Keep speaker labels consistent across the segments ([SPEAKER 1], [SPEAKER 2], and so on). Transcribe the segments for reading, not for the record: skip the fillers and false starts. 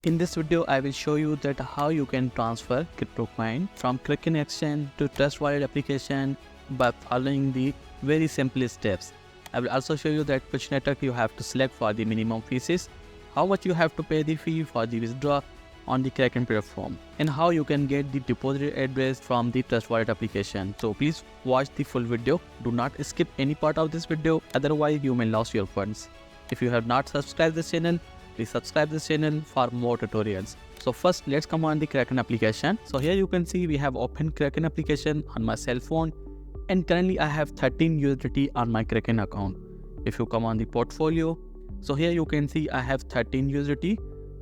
[SPEAKER 1] In this video, I will show you that how you can transfer crypto coin from Kraken exchange to Trust Wallet application by following the very simple steps. I will also show you that which network you have to select for the minimum fees, how much you have to pay the fee for the withdraw on the Kraken platform, and how you can get the deposit address from the Trust Wallet application. So please watch the full video. Do not skip any part of this video, otherwise you may lose your funds. If you have not subscribed this channel, please subscribe this channel for more tutorials. So first, let's come on the Kraken application. So here you can see we have opened Kraken application on my cell phone, and currently I have 13 USDT on my Kraken account. If you come on the portfolio, so here you can see I have 13 USDT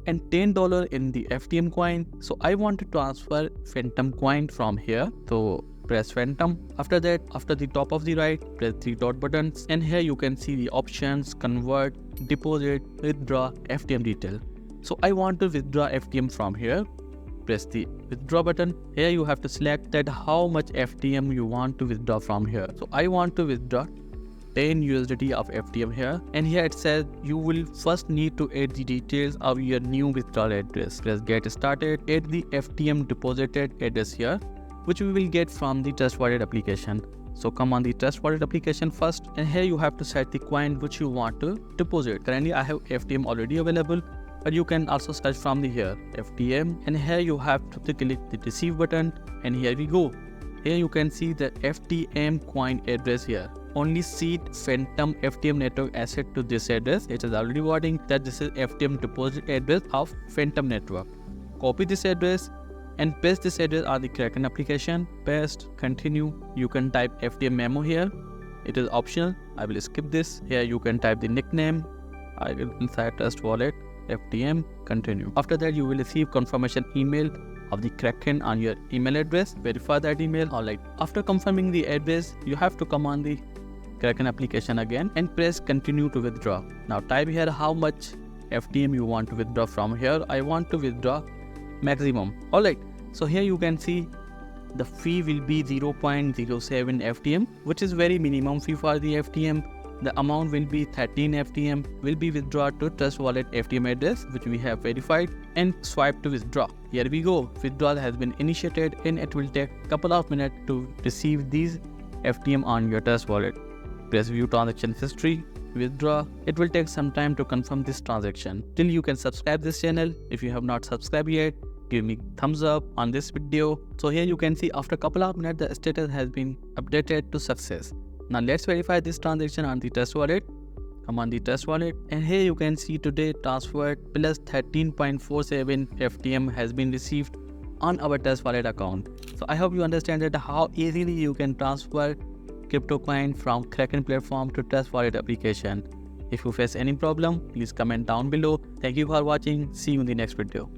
[SPEAKER 1] and $10 in the FTM coin. So I want to transfer Phantom coin from here. So press Phantom. After that, after the top of the right, press the dot buttons, and here you can see the options: convert, deposit, withdraw, FTM detail. So I want to withdraw FTM from here. Press the withdraw button. Here you have to select that how much FTM you want to withdraw from here. So I want to withdraw 10 USDT of FTM here, and here it says you will first need to add the details of your new withdrawal address. Press get started. Add the FTM deposited address here, which we will get from the Trust Wallet application. So come on the Trust Wallet application first, and here you have to set the coin which you want to deposit. Currently I have FTM already available, but you can also search from the here FTM, and here you have to click the receive button, and here we go. Here you can see the FTM coin address here. Only seed Phantom FTM network asset to this address. It is already wording that this is FTM deposit address of Phantom network. Copy this address and paste this address on the Kraken application. Paste, continue. You can type FTM memo here. It is optional. I will skip this. Here you can type the nickname. I will inside Trust Wallet, FTM, continue. After that, you will receive confirmation email of the Kraken on your email address. Verify that email. Alright. After confirming the address, you have to come on the Kraken application again and press continue to withdraw. Now type here how much FTM you want to withdraw from here. I want to withdraw maximum. Alright. So here you can see the fee will be 0.07 FTM, which is very minimum fee for the FTM. The amount will be 13 FTM, will be withdrawn to Trust Wallet FTM address, which we have verified, and swipe to withdraw. Here we go. Withdrawal has been initiated, and it will take a couple of minutes to receive these FTM on your Trust Wallet. Press view transaction history, withdraw. It will take some time to confirm this transaction. Till you can subscribe this channel. If you have not subscribed yet, give me thumbs up on this video. So here you can see after a couple of minutes the status has been updated to success. Now let's verify this transaction on the Trust Wallet. Come on the Trust Wallet, and here you can see today transferred plus 13.47 FTM has been received on our Trust Wallet account. So I hope you understand that how easily you can transfer crypto coin from Kraken platform to Trust Wallet application. If you face any problem, please comment down below. Thank you for watching. See you in the next video.